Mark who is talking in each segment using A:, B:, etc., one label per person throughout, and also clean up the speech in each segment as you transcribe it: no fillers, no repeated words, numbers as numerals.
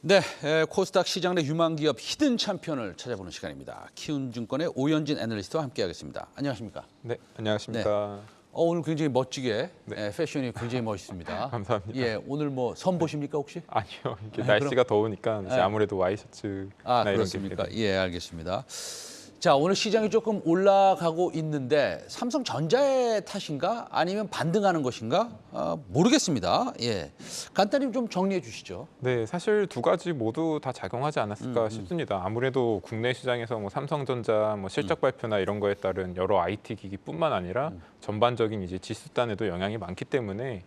A: 네, 코스닥 시장 내 유망 기업 히든 챔피언을 찾아보는 시간입니다. 키움증권의 오연진 애널리스트와 함께하겠습니다. 안녕하십니까?
B: 네, 안녕하십니까.
A: 오늘 굉장히 멋지게
B: 네.
A: 패션이 굉장히 멋있습니다.
B: 감사합니다.
A: 예, 오늘 뭐 선 보십니까 혹시?
B: 아니요, 이게 날씨가 더우니까 이제
A: 네.
B: 아무래도 와이셔츠나 이런 게
A: 그렇습니까?
B: 입게
A: 예, 알겠습니다. 자, 오늘 시장이 조금 올라가고 있는데 삼성전자의 탓인가 아니면 반등하는 것인가 모르겠습니다. 예, 간단히 좀 정리해 주시죠.
B: 네, 사실 두 가지 모두 다 작용하지 않았을까 싶습니다. 아무래도 국내 시장에서 뭐 삼성전자 뭐 실적 발표나 이런 거에 따른 여러 IT 기기뿐만 아니라 전반적인 이제 지수단에도 영향이 많기 때문에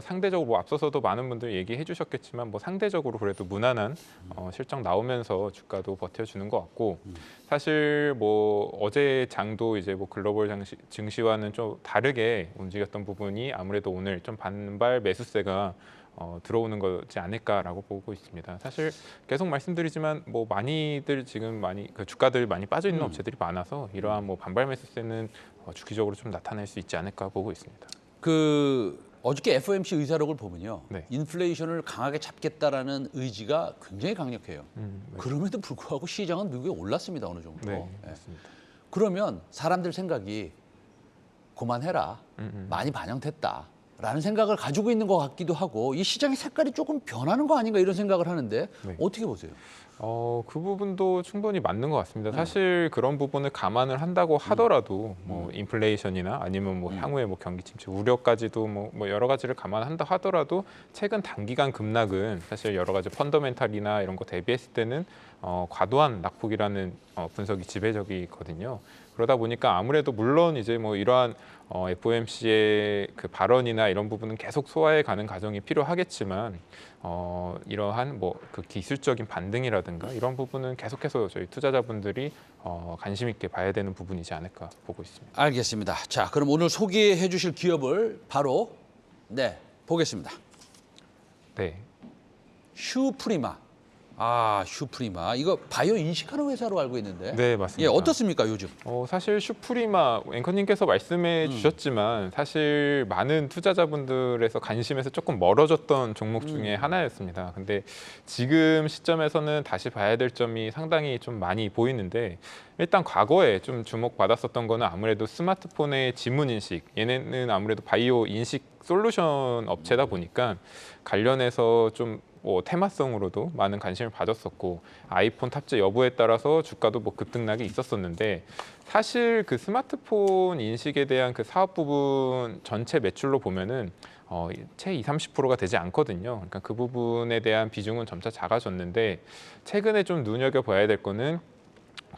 B: 상대적으로 뭐 앞서서도 많은 분들 얘기해 주셨겠지만 뭐 상대적으로 그래도 무난한 실적 나오면서 주가도 버텨주는 것 같고 사실 뭐 어제 장도 이제 뭐 글로벌 증시와는 좀 다르게 움직였던 부분이 아무래도 오늘 좀 반발 매수세가 들어오는 거지 않을까라고 보고 있습니다. 사실 계속 말씀드리지만 뭐 많이들 지금 많이 그 주가들 많이 빠져 있는 업체들이 많아서 이러한 뭐 반발 매수세는 주기적으로 좀 나타날 수 있지 않을까 보고 있습니다.
A: 어저께 FOMC 의사록을 보면요,
B: 네.
A: 인플레이션을 강하게 잡겠다라는 의지가 굉장히 강력해요.
B: 네.
A: 그럼에도 불구하고 시장은 미국에 올랐습니다, 어느 정도.
B: 네,
A: 예.
B: 맞습니다.
A: 그러면 사람들 생각이 그만해라, 많이 반영됐다라는 생각을 가지고 있는 것 같기도 하고 이 시장의 색깔이 조금 변하는 거 아닌가 이런 생각을 하는데
B: 네.
A: 어떻게 보세요?
B: 그 부분도 충분히 맞는 것 같습니다. 사실 그런 부분을 감안을 한다고 하더라도 뭐 인플레이션이나 아니면 뭐 향후에 뭐 경기 침체 우려까지도 뭐 여러 가지를 감안한다 하더라도 최근 단기간 급락은 사실 여러 가지 펀더멘탈이나 이런 거 대비했을 때는 과도한 낙폭이라는 분석이 지배적이거든요. 그러다 보니까 아무래도 물론 이제 뭐 이러한 FOMC의 그 발언이나 이런 부분은 계속 소화해 가는 과정이 필요하겠지만 이러한 뭐 그 기술적인 반등이라든가 이런 부분은 계속해서 저희 투자자분들이 관심 있게 봐야 되는 부분이지 않을까 보고 있습니다.
A: 알겠습니다. 자, 그럼 오늘 소개해 주실 기업을 바로 보겠습니다.
B: 네.
A: 슈프리마. 슈프리마. 이거 바이오 인식하는 회사로 알고 있는데.
B: 네, 맞습니다.
A: 예, 어떻습니까, 요즘?
B: 사실 슈프리마 앵커님께서 말씀해 주셨지만 사실 많은 투자자분들에서 관심에서 조금 멀어졌던 종목 중에 하나였습니다. 근데 지금 시점에서는 다시 봐야 될 점이 상당히 좀 많이 보이는데 일단 과거에 좀 주목받았었던 거는 아무래도 스마트폰의 지문 인식, 얘네는 아무래도 바이오 인식 솔루션 업체다 보니까 관련해서 좀 테마성으로도 많은 관심을 받았었고 아이폰 탑재 여부에 따라서 주가도 뭐 급등락이 있었었는데 사실 그 스마트폰 인식에 대한 그 사업 부분 전체 매출로 보면은 채 20~30%가 되지 않거든요. 그러니까 그 부분에 대한 비중은 점차 작아졌는데 최근에 좀 눈여겨봐야 될 거는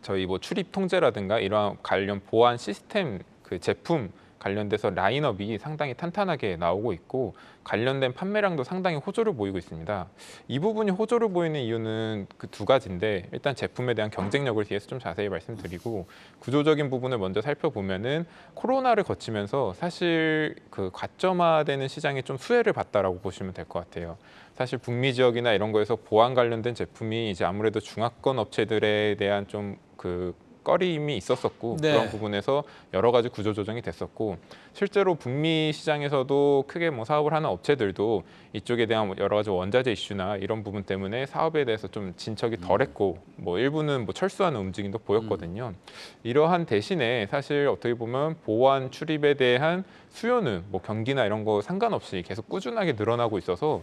B: 저희 뭐 출입 통제라든가 이러한 관련 보안 시스템 그 제품 관련돼서 라인업이 상당히 탄탄하게 나오고 있고 관련된 판매량도 상당히 호조를 보이고 있습니다. 이 부분이 호조를 보이는 이유는 그 두 가지인데 일단 제품에 대한 경쟁력을 뒤에서 좀 자세히 말씀드리고 구조적인 부분을 먼저 살펴보면은 코로나를 거치면서 사실 그 과점화되는 시장이 좀 수혜를 봤다라고 보시면 될 것 같아요. 사실 북미 지역이나 이런 거에서 보안 관련된 제품이 이제 아무래도 중화권 업체들에 대한 좀 그 꺼림이 있었었고
A: 네.
B: 그런 부분에서 여러 가지 구조 조정이 됐었고 실제로 북미 시장에서도 크게 뭐 사업을 하는 업체들도 이쪽에 대한 여러 가지 원자재 이슈나 이런 부분 때문에 사업에 대해서 좀 진척이 덜했고 뭐 일부는 뭐 철수하는 움직임도 보였거든요. 이러한 대신에 사실 어떻게 보면 보안 출입에 대한 수요는 뭐 경기나 이런 거 상관없이 계속 꾸준하게 늘어나고 있어서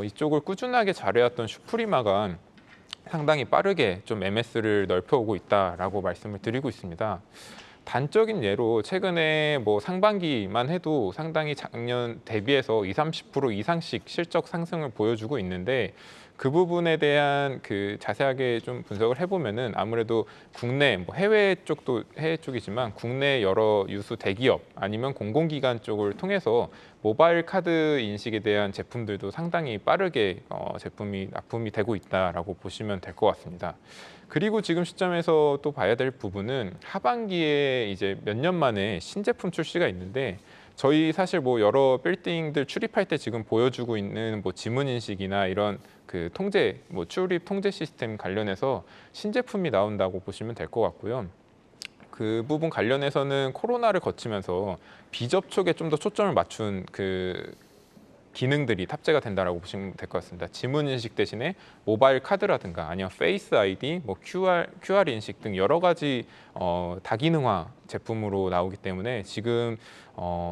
B: 이쪽을 꾸준하게 잘해왔던 슈프리마가 상당히 빠르게 좀 MS를 넓혀오고 있다라고 말씀을 드리고 있습니다. 단적인 예로 최근에 뭐 상반기만 해도 상당히 작년 대비해서 20~30% 이상씩 실적 상승을 보여주고 있는데 그 부분에 대한 그 자세하게 좀 분석을 해보면은 아무래도 국내 뭐 해외 쪽도 해외 쪽이지만 국내 여러 유수 대기업 아니면 공공기관 쪽을 통해서 모바일 카드 인식에 대한 제품들도 상당히 빠르게 제품이 납품이 되고 있다라고 보시면 될 것 같습니다. 그리고 지금 시점에서 또 봐야 될 부분은 하반기에 이제 몇 년 만에 신제품 출시가 있는데 저희 사실 뭐 여러 빌딩들 출입할 때 지금 보여주고 있는 뭐 지문 인식이나 이런 그 통제 뭐 출입 통제 시스템 관련해서 신제품이 나온다고 보시면 될 것 같고요. 그 부분 관련해서는 코로나를 거치면서 비접촉에 좀 더 초점을 맞춘 그 기능들이 탑재가 된다라고 보시면 될 것 같습니다. 지문 인식 대신에 모바일 카드라든가 아니면 페이스 아이디, 뭐 QR 인식 등 여러 가지 다기능화 제품으로 나오기 때문에 지금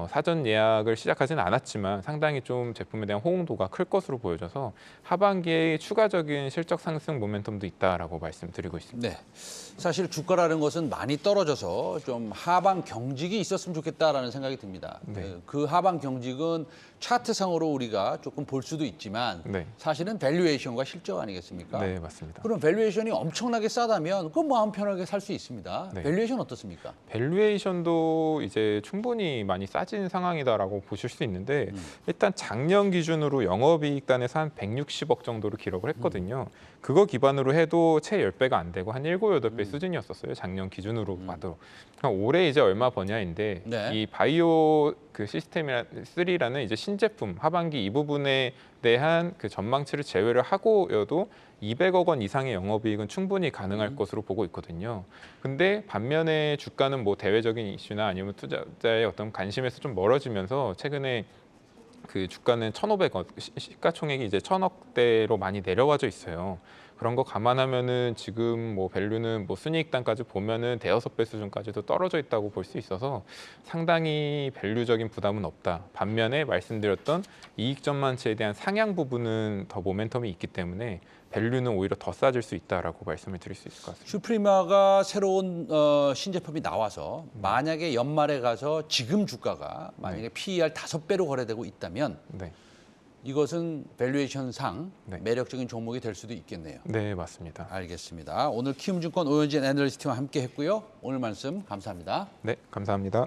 B: 사전 예약을 시작하지는 않았지만 상당히 좀 제품에 대한 호응도가 클 것으로 보여져서 하반기에 추가적인 실적 상승 모멘텀도 있다라고 말씀드리고 있습니다.
A: 네. 사실 주가라는 것은 많이 떨어져서 좀 하방 경직이 있었으면 좋겠다라는 생각이 듭니다.
B: 네.
A: 그 하방 경직은 차트상으로 우리가 조금 볼 수도 있지만
B: 네.
A: 사실은 밸류에이션과 실적 아니겠습니까?
B: 네, 맞습니다.
A: 그럼 밸류에이션이 엄청나게 싸다면 그건 마음 편하게 살 수 있습니다.
B: 네.
A: 밸류에이션 어떻습니까?
B: 밸류에이션도 이제 충분히 많이 싸진 상황이다라고 보실 수 있는데 일단 작년 기준으로 영업이익단에서 한 160억 정도를 기록을 했거든요. 그거 기반으로 해도 채 10배가 안 되고 한 7, 8배 수준이었었어요. 작년 기준으로 봐도. 그러니까 올해 이제 얼마 버냐인데
A: 네.
B: 이 바이오 그 시스템 3라는 이제 신제품 하반기 이 부분에 대한 그 전망치를 제외를 하고여도 200억 원 이상의 영업이익은 충분히 가능할 것으로 보고 있거든요. 근데 반면에 주가는 뭐 대외적인 이슈나 아니면 투자자의 어떤 관심에서 좀 멀어지면서 최근에 그 주가는 1,500억, 시가총액이 이제 1,000억대로 많이 내려와져 있어요. 그런 거 감안하면은 지금 뭐 밸류는 뭐 순이익단까지 보면은 대여섯 배 수준까지도 떨어져 있다고 볼 수 있어서 상당히 밸류적인 부담은 없다. 반면에 말씀드렸던 이익 전망치에 대한 상향 부분은 더 모멘텀이 있기 때문에 밸류는 오히려 더 싸질 수 있다라고 말씀을 드릴 수 있을 것 같습니다.
A: 슈프리마가 새로운 신제품이 나와서 만약에 연말에 가서 지금 주가가 만약에 PER 5배로 거래되고 있다면
B: 네,
A: 이것은 밸류에이션상
B: 네.
A: 매력적인 종목이 될 수도 있겠네요.
B: 네, 맞습니다.
A: 알겠습니다. 오늘 키움증권 오현진 애널리스트와 함께 했고요. 오늘 말씀 감사합니다.
B: 네, 감사합니다.